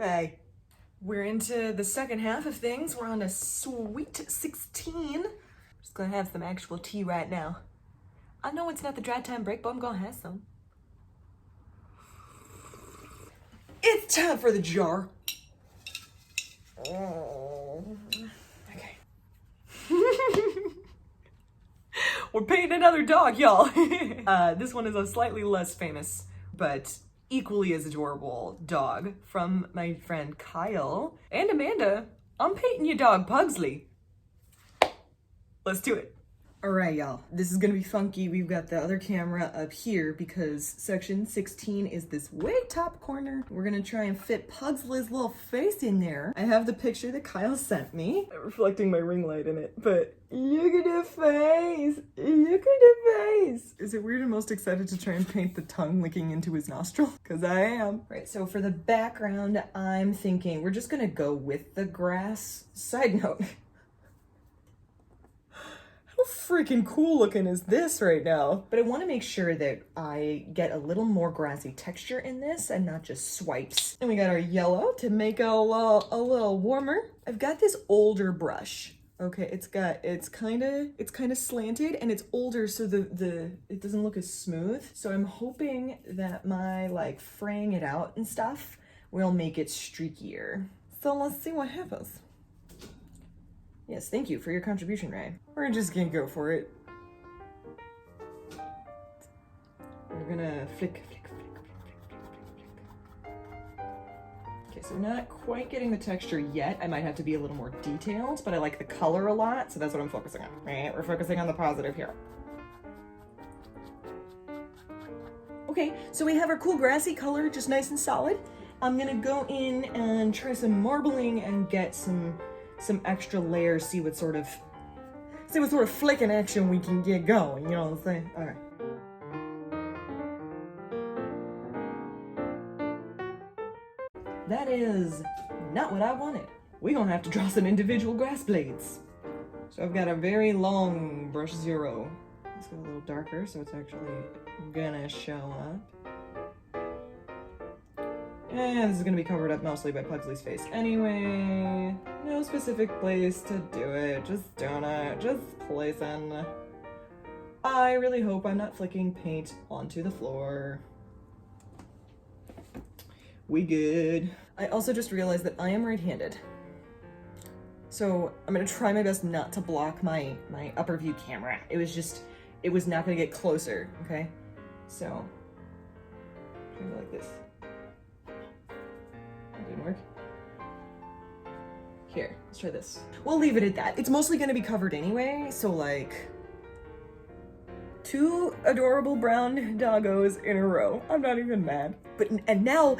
Hey, we're into the second half of things. We're on a sweet 16. Just gonna have some actual tea right now. I know it's not the dry time break, but I'm gonna have some. It's time for the jar. Oh, okay. We're painting another dog, y'all. This one is a slightly less famous, but equally as adorable dog from my friend Kyle and Amanda. I'm painting your dog, Pugsley. Let's do it. All right, y'all, this is gonna be funky. We've got the other camera up here because section 16 is this way top corner. We're gonna try and fit Pugsley's little face in there. I have the picture that Kyle sent me, reflecting my ring light in it, but look at the face, look at the face. Is it weird I'm most excited to try and paint the tongue licking into his nostril? Because I am. Right, so for the background, I'm thinking we're just gonna go with the grass. Side note, how freaking cool looking is this right now? But I want to make sure that I get a little more grassy texture in this and not just swipes. And we got our yellow to make it a little warmer. I've got this older brush. Okay, it's kind of slanted and it's older, so it doesn't look as smooth. So I'm hoping that my like fraying it out and stuff will make it streakier. So let's see what happens. Yes, thank you for your contribution, Ray. We're just gonna go for it. We're gonna flick. Okay, so we're not quite getting the texture yet. I might have to be a little more detailed, but I like the color a lot, so that's what I'm focusing on, right? We're focusing on the positive here. Okay, so we have our cool grassy color, just nice and solid. I'm gonna go in and try some marbling and get some extra layers, see what sort of flicking action we can get going, you know what I'm saying? All right. That is not what I wanted. We're gonna have to draw some individual grass blades. So I've got a very long brush 0. Let's go a little darker so it's actually gonna show up. And this is gonna be covered up mostly by Pugsley's face anyway. No specific place to do it, just doing it, just placing. I really hope I'm not flicking paint onto the floor. We good. I also just realized that I am right-handed. So I'm gonna try my best not to block my upper view camera. It was not gonna get closer, okay? So, try to go like this. That didn't work. Here, let's try this. We'll leave it at that. It's mostly gonna be covered anyway, so like 2 adorable brown doggos in a row. I'm not even mad. But and now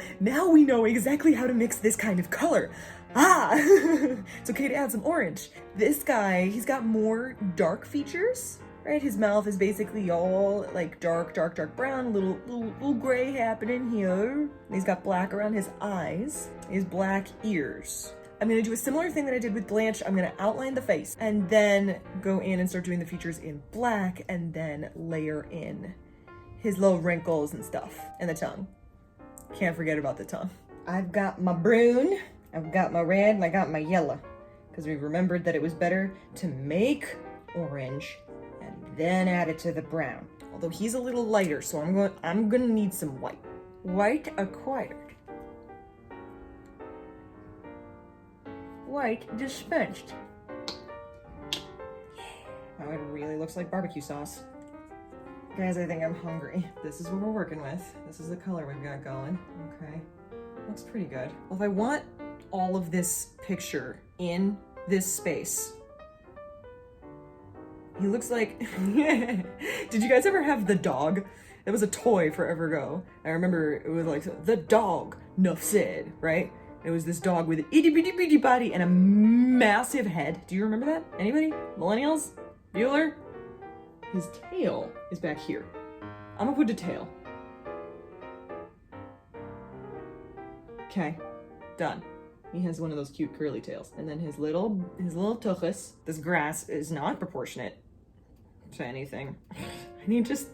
we know exactly how to mix this kind of color. Ah! It's okay to add some orange. This guy, he's got more dark features, right? His mouth is basically all like dark brown, little gray happening here. And he's got black around his eyes. He has black ears. I'm gonna do a similar thing that I did with Blanche. I'm gonna outline the face and then go in and start doing the features in black and then layer in his little wrinkles and stuff and the tongue. Can't forget about the tongue. I've got my brune, I've got my red, and I got my yellow because we remembered that it was better to make orange and then add it to the brown. Although he's a little lighter, so I'm gonna need some white. White acquired. White dispensed. Oh, it really looks like barbecue sauce. Guys, I think I'm hungry. This is what we're working with. This is the color we've got going. Okay. Looks pretty good. Well, if I want all of this picture in this space, he looks like... Did you guys ever have the dog? It was a toy forever ago. I remember it was like, the dog, nuff said, right? It was this dog with an itty bitty bitty body and a massive head. Do you remember that? Anybody? Millennials? Bueller? His tail is back here. I'm gonna put the tail. Okay, done. He has one of those cute curly tails. And then his little tuchus. This grass is not proportionate to anything. I need just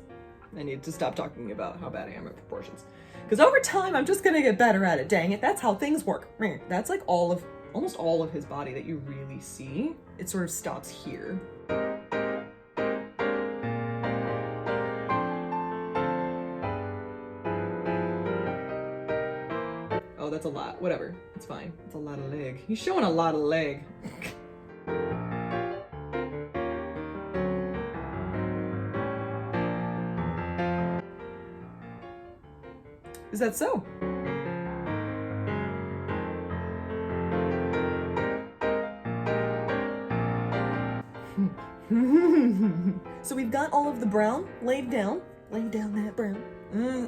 I need to stop talking about how bad I am at proportions. Because over time, I'm just gonna get better at it, dang it. That's how things work. That's like almost all of his body that you really see. It sort of stops here. Oh, that's a lot. Whatever. It's fine. It's a lot of leg. He's showing a lot of leg. Is that so? So we've got all of the brown laid down. Lay down that brown.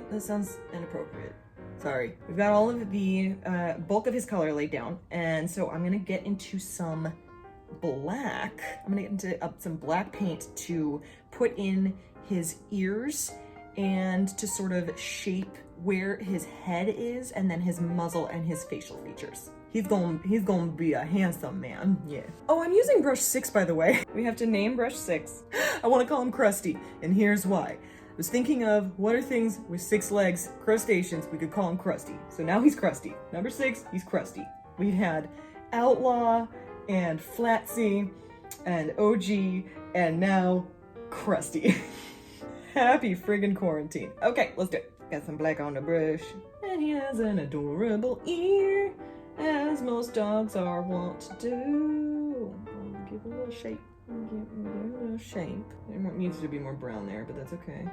That sounds inappropriate. Sorry. We've got all of the bulk of his color laid down. And so I'm gonna get into some black. I'm gonna get into some black paint to put in his ears and to sort of shape where his head is, and then his muzzle and his facial features. He's gonna be a handsome man, yeah. Oh, I'm using brush 6, by the way. We have to name brush 6. I wanna call him Krusty, and here's why. I was thinking of what are things with 6 legs, crustaceans, we could call him Krusty. So now he's Krusty. Number 6, he's Krusty. We had Outlaw, and Flatsy, and OG, and now Krusty. Happy friggin' quarantine. Okay, let's do it. Got some black on the brush. And he has an adorable ear, as most dogs are wont to do. I'll give it a little shape. Give it a little shape. There needs to be more brown there, but that's okay.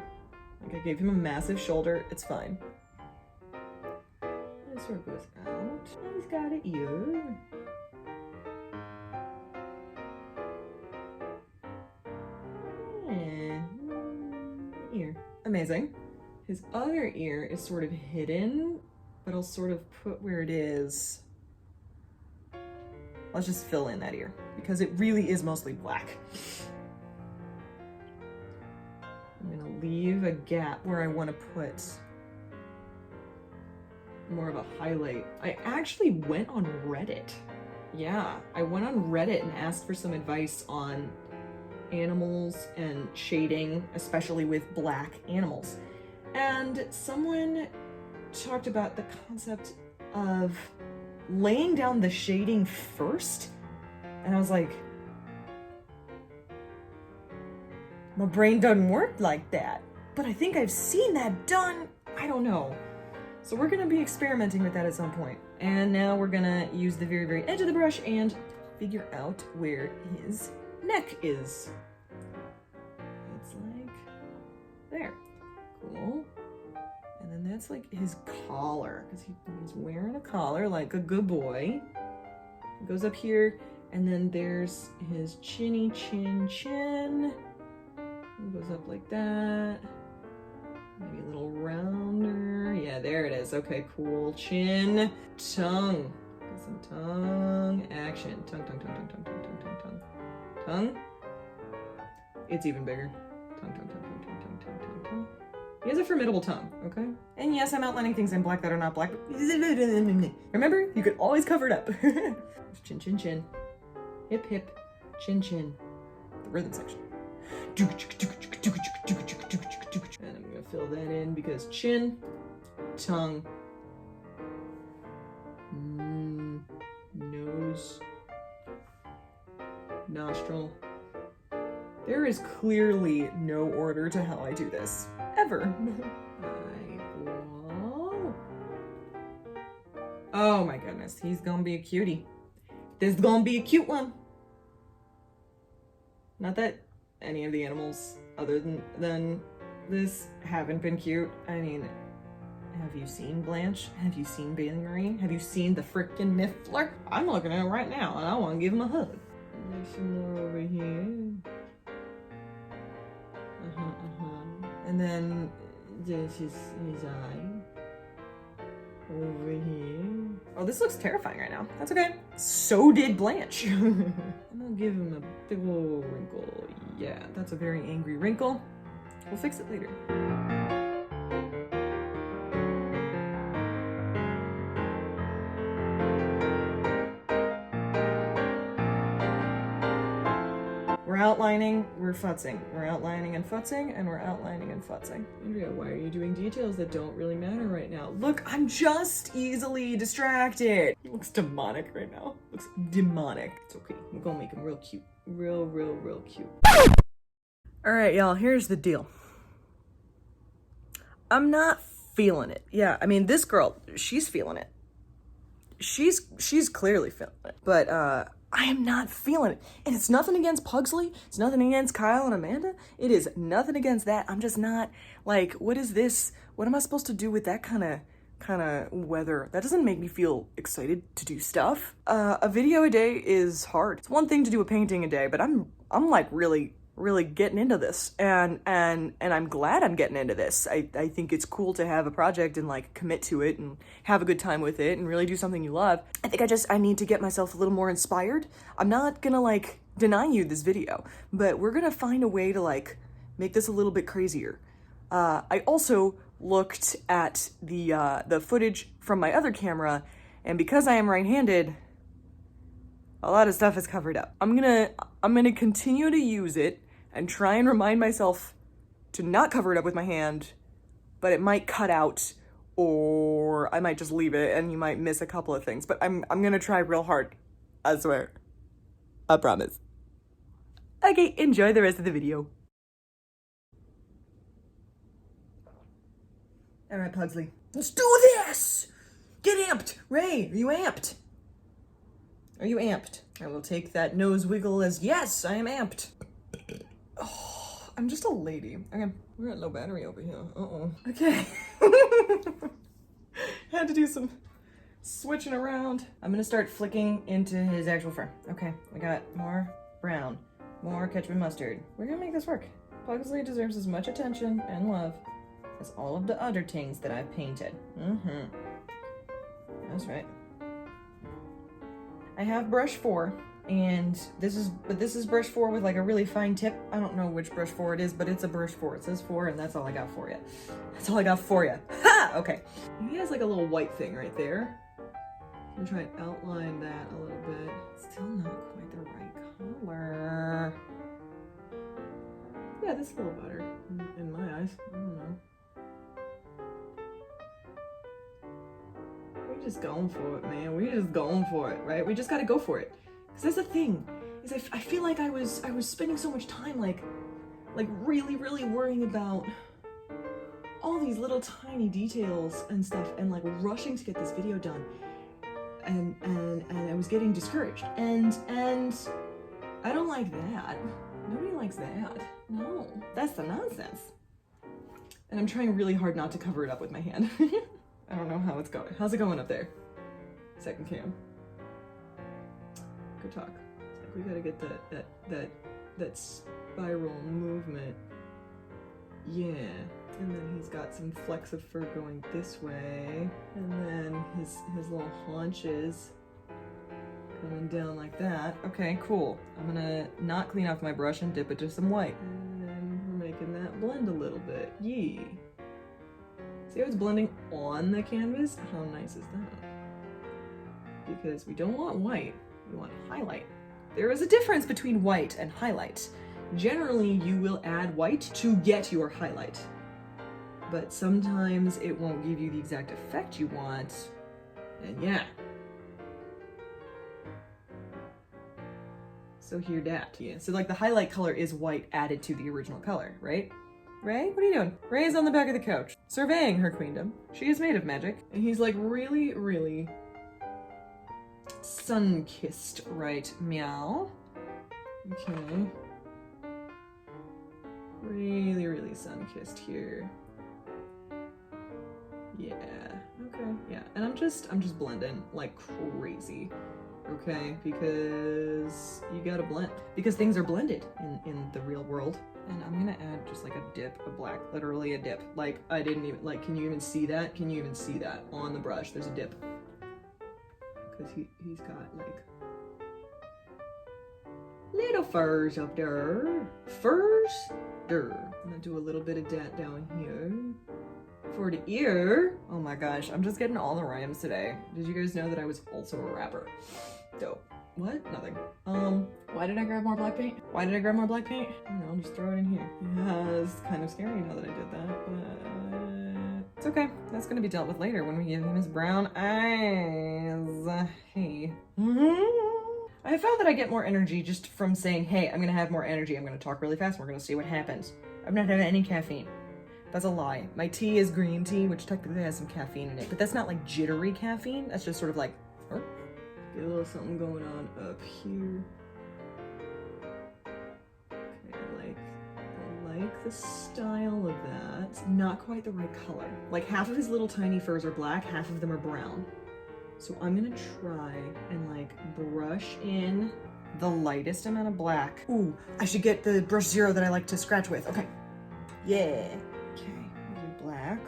Like I gave him a massive shoulder. It's fine. This sort of goes out. And he's got an ear. Ear. Amazing. His other ear is sort of hidden, but I'll sort of put where it is. Let's just fill in that ear because it really is mostly black. I'm gonna leave a gap where I want to put more of a highlight. I actually went on Reddit. Yeah, I went on Reddit and asked for some advice on animals and shading, especially with black animals. And someone talked about the concept of laying down the shading first. And I was like, my brain doesn't work like that. But I think I've seen that done. I don't know. So we're gonna be experimenting with that at some point. And now we're gonna use the very, very edge of the brush and figure out where his neck is. It's like there. Cool. And then that's like his collar, because he's wearing a collar like a good boy. It goes up here, and then there's his chinny chin. It goes up like that. Maybe a little rounder. Yeah, there it is. Okay, cool. Chin, tongue. Get some tongue action. Tongue. Tongue. It's even bigger. Tongue. He has a formidable tongue, okay? And yes, I'm outlining things in black that are not black. Remember, you could always cover it up. Chin. Hip. Chin. The rhythm section. And I'm gonna fill that in because chin, tongue, nose, nostril. There is clearly no order to how I do this. Ever. Eyeball. Oh my goodness, he's gonna be a cutie. This is gonna be a cute one. Not that any of the animals other than this haven't been cute. I mean, have you seen Blanche? Have you seen Bathing Marine? Have you seen the frickin' Niffler? I'm looking at him right now and I want to give him a hug. There's some more over here. And then there's his eye over here. Oh, this looks terrifying right now. That's okay. So did Blanche. I'm gonna give him a big ol' wrinkle. Yeah, that's a very angry wrinkle. We'll fix it later. We're outlining, we're futzing. We're outlining and futzing, and we're outlining and futzing. Andrea, why are you doing details that don't really matter right now? Look, I'm just easily distracted. He looks demonic right now. Looks demonic. It's okay. I'm gonna make him real cute. Real cute. All right, y'all, here's the deal. I'm not feeling it. Yeah, I mean, this girl, she's feeling it. She's clearly feeling it. But, I am not feeling it. And it's nothing against Pugsley. It's nothing against Kyle and Amanda. It is nothing against that. I'm just not, like, what is this? What am I supposed to do with that kind of weather? That doesn't make me feel excited to do stuff. A video a day is hard. It's one thing to do a painting a day, but I'm like really getting into this, and I'm glad I'm getting into this. I think it's cool to have a project and like commit to it and have a good time with it and really do something you love. I think I need to get myself a little more inspired. I'm not gonna like deny you this video, but we're gonna find a way to like make this a little bit crazier. I also looked at the footage from my other camera, and because I am right-handed, a lot of stuff is covered up. I'm gonna continue to use it and try and remind myself to not cover it up with my hand, but it might cut out, or I might just leave it and you might miss a couple of things. But I'm gonna try real hard. I swear. I promise. Okay, enjoy the rest of the video. All right, Pugsley. Let's do this! Get amped! Ray, are you amped? Are you amped? I will take that nose wiggle as yes, I am amped. Oh, I'm just a lady. Okay, we're at low battery over here. Uh-oh. Okay. Had to do some switching around. I'm gonna start flicking into his actual fur. Okay, we got more brown, more ketchup and mustard. We're gonna make this work. Pugsley deserves as much attention and love as all of the other things that I've painted. That's right. I have brush 4, and this is brush 4 with like a really fine tip. I don't know which brush 4 it is, but it's a brush 4. It says 4, and that's all I got for you. That's all I got for you. Ha! Okay. He has like a little white thing right there. I'm gonna try and outline that a little bit. Still not quite the right color. Yeah, this is a little better in my eyes. I don't know. We're just going for it, man. We're just going for it, right? We just gotta go for it. Because that's the thing, is I feel like I was spending so much time like really worrying about all these little tiny details and stuff, and like rushing to get this video done. And I was getting discouraged. And I don't like that. Nobody likes that. No, that's the nonsense. And I'm trying really hard not to cover it up with my hand. I don't know how it's going. How's it going up there? Second cam. Good talk. It's like we gotta get that spiral movement. Yeah. And then he's got some flecks of fur going this way. And then his little haunches coming down like that. Okay, cool. I'm gonna not clean off my brush and dip it to some white. And then we're making that blend a little bit. Yee. See how it's blending on the canvas? How nice is that? Because we don't want white, we want highlight. There is a difference between white and highlight. Generally, you will add white to get your highlight. But sometimes it won't give you the exact effect you want. And yeah. So hear that. Yeah. So like the highlight color is white added to the original color, right? Ray, what are you doing? Ray is on the back of the couch, surveying her queendom. She is made of magic. And he's like really sun-kissed, right? Meow. Okay. Really sun-kissed here. Yeah, okay, yeah. And I'm just blending like crazy, okay? Because you gotta blend. Because things are blended in the real world. And I'm gonna add just like a dip of black, literally a dip. Like I didn't even, like, can you even see that? Can you even see that on the brush? There's a dip. Because he's got like little furs up there. Furs? I'm gonna do a little bit of that down here. For the ear. Oh my gosh, I'm just getting all the rhymes today. Did you guys know that I was also a rapper? Dope. What? Nothing. Why did I grab more black paint? Why did I grab more black paint? I don't know, I'll just throw it in here. Yeah, it's kind of scary now that I did that, but it's okay. That's gonna be dealt with later when we give him his brown eyes. Hey. I found that I get more energy just from saying, hey, I'm gonna have more energy. I'm gonna talk really fast. We're gonna see what happens. I'm not having any caffeine. That's a lie. My tea is green tea, which technically has some caffeine in it, but that's not like jittery caffeine. That's just sort of like, get a little something going on up here. Okay, I like the style of that. Not quite the right color. Like half of his little tiny furs are black, half of them are brown. So I'm gonna try and like brush in the lightest amount of black. Ooh, I should get the brush zero that I like to scratch with. Okay. Yeah. Okay, we'll do black.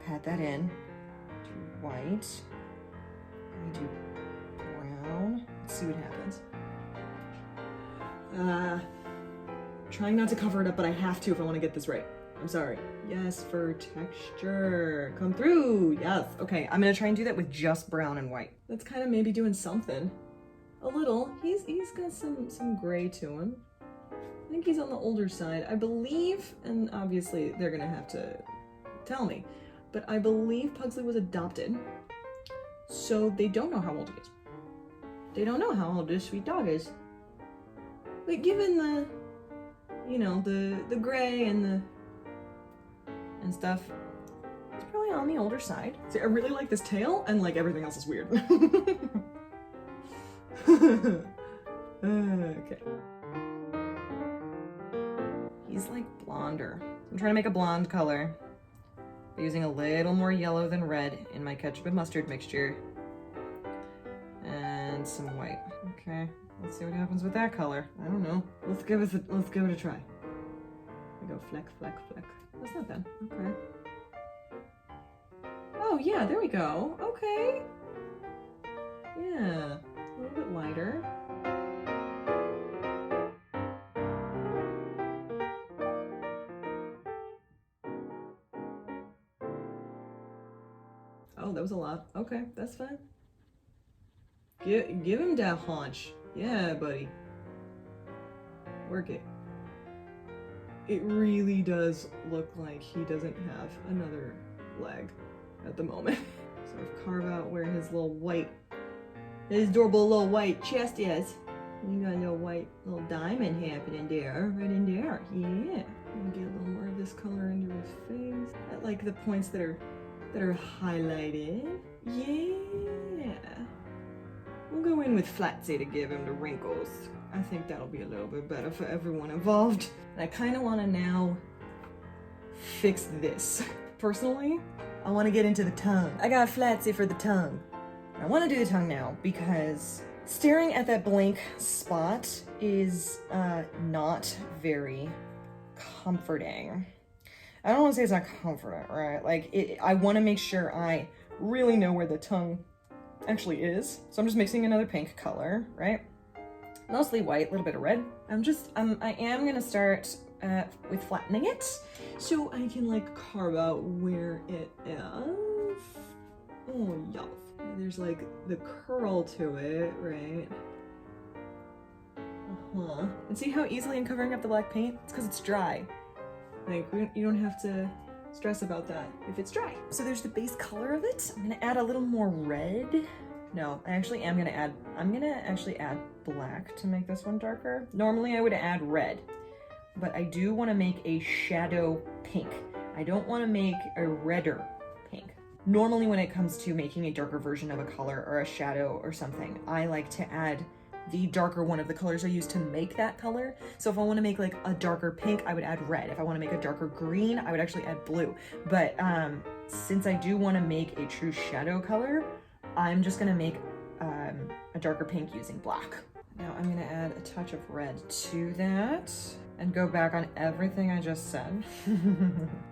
Pat that in. Do white. Let me do brown. Let's see what happens. Trying not to cover it up, but I have to if I want to get this right. I'm sorry. Yes, for texture. Come through. Yes. Okay, I'm gonna try and do that with just brown and white. That's kind of maybe doing something. A little. He's got some gray to him. I think he's on the older side. I believe, and obviously they're gonna have to tell me, but I believe Pugsley was adopted, so they don't know how old he is. They don't know how old this sweet dog is. But given the, you know, the gray and stuff, it's probably on the older side. See, I really like this tail, and like everything else is weird. Okay. He's like blonder. I'm trying to make a blonde color using a little more yellow than red in my ketchup and mustard mixture. And some white. Okay, let's see what happens with that color. I don't know. Let's give it a try. I go fleck, fleck, fleck. That's not bad. Okay. Oh yeah, there we go. Okay. Yeah, a little bit lighter. Oh, that was a lot. Okay, that's fine. Give him that haunch. Yeah, buddy. Work it. It really does look like he doesn't have another leg at the moment. Sort of carve out where his adorable little white chest is. You got a little white little diamond happening there, right in there. Yeah. And get a little more of this color into his face. I like the points that are highlighted. Yeah. We'll go in with Flatsy to give him the wrinkles. I think that'll be a little bit better for everyone involved. And I kind of want to now fix this. Personally, I want to get into the tongue. I got Flatsy for the tongue. I want to do the tongue now because staring at that blank spot is not very comforting. I don't want to say it's not comforting, right? Like, I want to make sure I really know where the tongue actually is. So I'm just mixing another pink color, right? Mostly white, a little bit of red. I am gonna start with flattening it so I can like carve out where it is. Oh, yes. There's like the curl to it, right? And see how easily I'm covering up the black paint? It's because it's dry. Like, you don't have to stress about that if it's dry. So there's the base color of it. I'm gonna add a little more red. No, I'm gonna actually add black to make this one darker. Normally I would add red, but I do wanna make a shadow pink. I don't wanna make a redder pink. Normally when it comes to making a darker version of a color or a shadow or something, I like to add the darker one of the colors I use to make that color. So if I want to make like a darker pink, I would add red. If I want to make a darker green, I would actually add blue. But since I do want to make a true shadow color, I'm just gonna make a darker pink using black. Now I'm gonna add a touch of red to that and go back on everything I just said.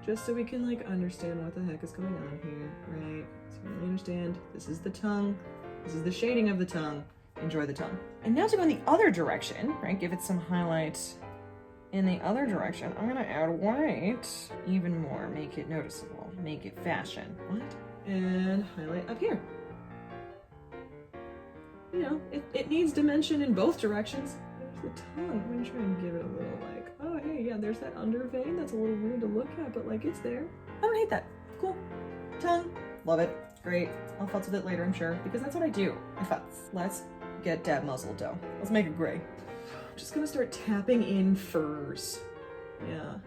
Just so we can like understand what the heck is going on here, right? So we really understand, this is the tongue, this is the shading of the tongue. Enjoy the tongue. And now to go in the other direction, right? Give it some highlights in the other direction. I'm gonna add white even more, make it noticeable, make it fashion. What? And highlight up here. you know, it needs dimension in both directions. There's the tongue. I'm gonna try and give it a little like, oh hey, yeah, there's that under vein that's a little weird to look at, but like it's there. I don't hate that. Cool. Tongue. Love it. Great. I'll futz with it later, I'm sure, because that's what I do. I futz. Let's get dab muzzle dough. Let's make it gray. I'm just gonna start tapping in furs. Yeah.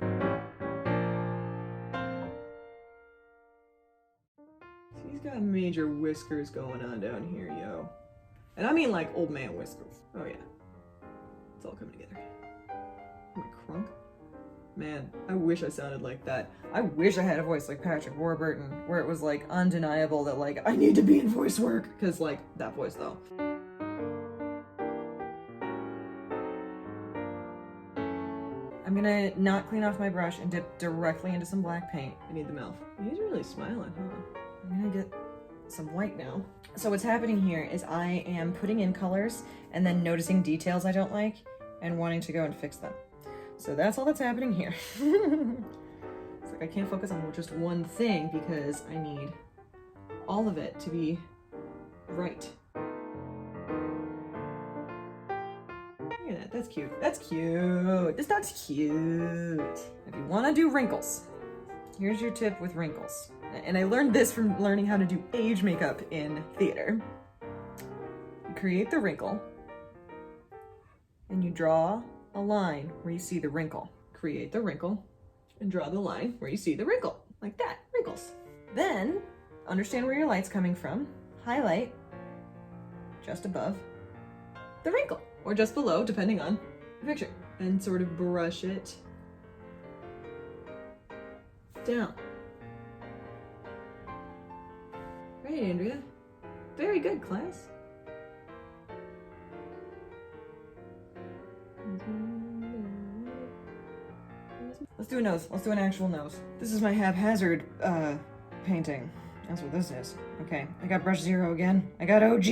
He's got major whiskers going on down here, yo. And I mean like old man whiskers. Oh yeah. It's all coming together. My crunk. Man, I wish I sounded like that. I wish I had a voice like Patrick Warburton, where it was like undeniable that like I need to be in voice work. Cause like that voice though. I'm gonna not clean off my brush and dip directly into some black paint. I need the mouth. He's really smiling, huh? I'm gonna get some white now. So what's happening here is I am putting in colors and then noticing details I don't like and wanting to go and fix them. So that's all that's happening here. It's like I can't focus on just one thing because I need all of it to be right. Look at that, that's cute. That's cute. That's cute. If you want to do wrinkles, here's your tip with wrinkles. And I learned this from learning how to do age makeup in theater. You create the wrinkle and you draw a line where you see the wrinkle. Create the wrinkle and draw the line where you see the wrinkle. Like that, wrinkles. Then, understand where your light's coming from. Highlight just above the wrinkle, or just below, depending on the picture. And sort of brush it down. Right, Andrea. Very good, class. Let's do a nose. Let's do an actual nose. This is my haphazard painting. That's what this is. Okay, I got brush 0 again. I got OG.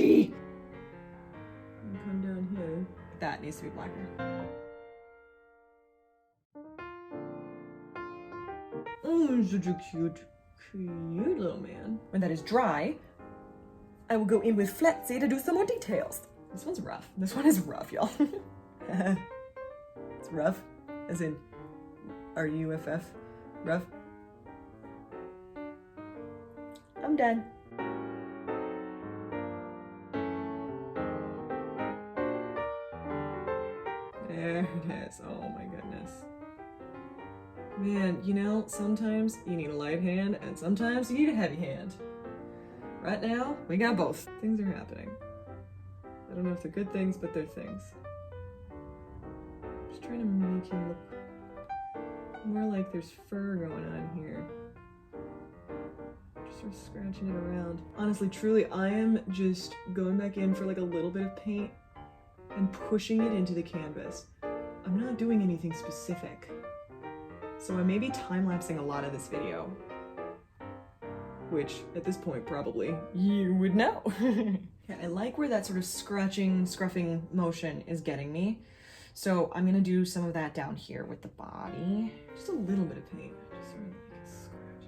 Come down here. That needs to be blacker. Oh, such a cute little man. When that is dry, I will go in with Fletzy to do some more details. This one's rough. This one is rough, y'all. It's rough, as in R-U-F-F, rough. I'm done. There it is. Oh my goodness. Man, you know, sometimes you need a light hand and sometimes you need a heavy hand. Right now, we got both. Things are happening. I don't know if they're good things, but they're things. Just trying to make him look more like there's fur going on here. Just sort of scratching it around. Honestly, truly, I am just going back in for like a little bit of paint and pushing it into the canvas. I'm not doing anything specific. So I may be time-lapsing a lot of this video, which at this point probably you would know. Yeah, I like where that sort of scratching, scruffing motion is getting me. So I'm gonna do some of that down here with the body. Just a little bit of paint, just sort of like a scratch.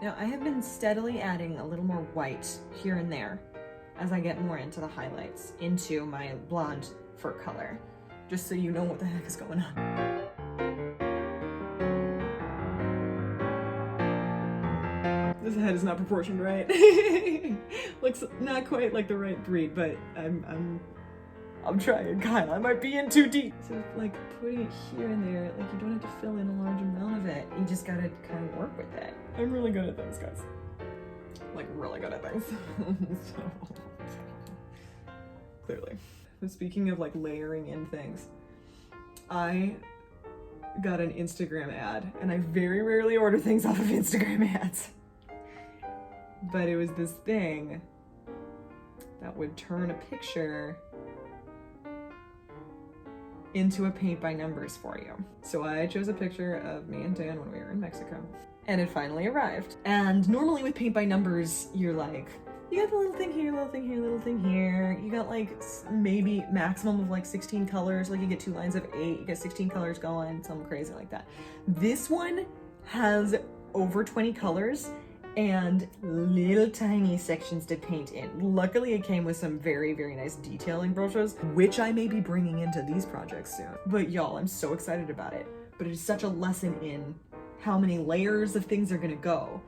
Now I have been steadily adding a little more white here and there as I get more into the highlights, into my blonde fur color, just so you know what the heck is going on. This head is not proportioned right. Looks not quite like the right breed, but I'm trying, Kyle. I might be in too deep. So like putting it here and there, like you don't have to fill in a large amount of it. You just gotta kind of work with it. I'm really good at things, guys. Like really good at things. Clearly. And speaking of like layering in things, I got an Instagram ad, and I very rarely order things off of Instagram ads. But it was this thing that would turn a picture into a paint by numbers for you. So I chose a picture of me and Dan when we were in Mexico, and it finally arrived. And normally with paint by numbers, you're like, You got the little thing here, little thing here, little thing here. You got like maybe maximum of like 16 colors. Like you get 2 lines of 8, you get 16 colors going, something crazy like that. This one has over 20 colors and little tiny sections to paint in. Luckily it came with some very, very nice detailing brushes, which I may be bringing into these projects soon. But y'all, I'm so excited about it. But it is such a lesson in how many layers of things are gonna go.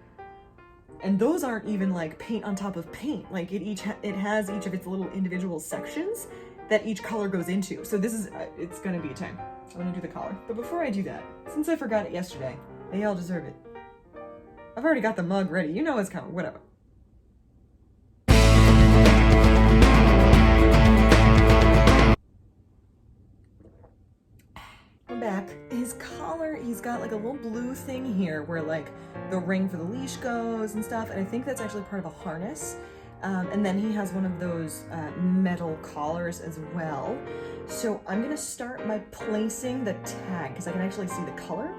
And those aren't even like paint on top of paint. Like it has each of its little individual sections that each color goes into. So this is, it's gonna be a time. I'm gonna do the collar. But before I do that, since I forgot it yesterday, they all deserve it. I've already got the mug ready. You know it's coming, whatever. I'm back. His collar, he's got like a little blue thing here where like the ring for the leash goes and stuff. And I think that's actually part of a harness. And then he has one of those metal collars as well. So I'm gonna start by placing the tag because I can actually see the color.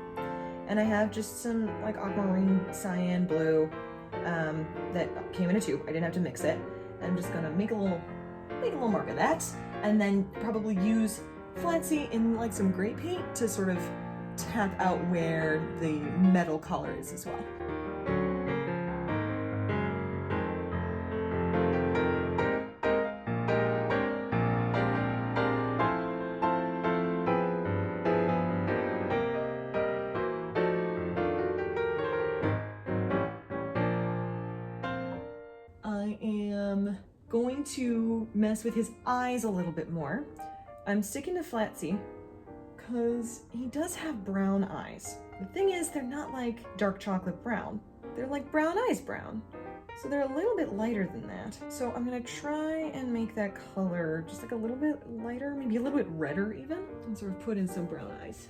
And I have just some like aquamarine cyan blue that came in a tube. I didn't have to mix it. I'm just gonna make a little mark of that, and then probably use Flatsy in like some gray paint to sort of tap out where the metal color is as well. I am going to mess with his eyes a little bit more. I'm sticking to Flatsy because he does have brown eyes. The thing is, they're not like dark chocolate brown. They're like brown eyes brown. So they're a little bit lighter than that. So I'm gonna try and make that color just like a little bit lighter, maybe a little bit redder even, and sort of put in some brown eyes.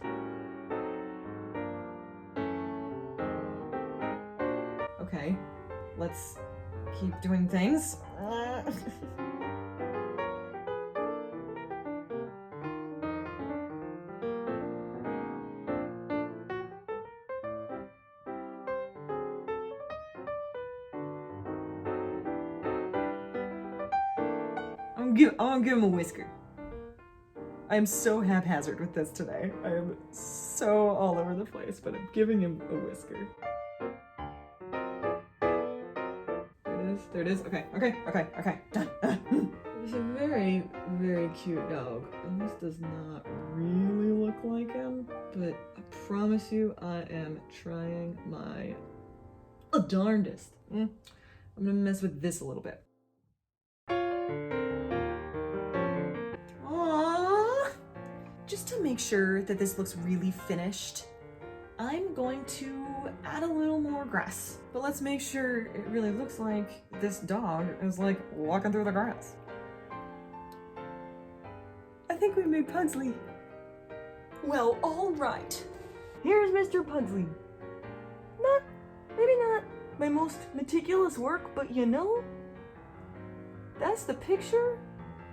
Okay, let's keep doing things. I'm gonna give him a whisker. I am so haphazard with this today. I am so all over the place, but I'm giving him a whisker. There it is. Okay, done. He's a very, very cute dog. And this does not really look like him, but I promise you I am trying my darndest. I'm gonna mess with this a little bit. Aww. Just to make sure that this looks really finished, I'm going to add a little more grass. But let's make sure it really looks like this dog is like walking through the grass. I think we made Pugsley. Well, all right. Here's Mr. Pugsley. Nah, maybe not my most meticulous work, but you know, that's the picture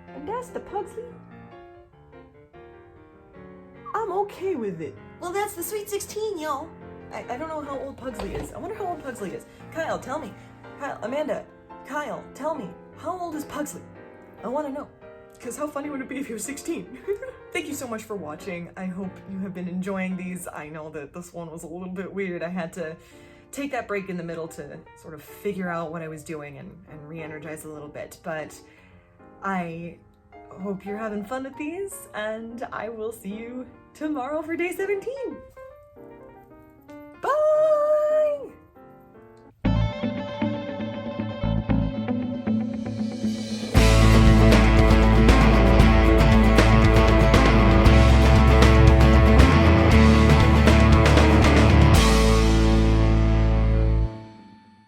and that's the Pugsley. I'm okay with it. Well, that's the Sweet 16, y'all. I don't know how old Pugsley is. I wonder how old Pugsley is. Kyle, tell me. Kyle, Amanda, Kyle, tell me. How old is Pugsley? I want to know. Because how funny would it be if he was 16? Thank you so much for watching. I hope you have been enjoying these. I know that this one was a little bit weird. I had to take that break in the middle to sort of figure out what I was doing and re-energize a little bit. But I hope you're having fun with these, and I will see you tomorrow for day 17.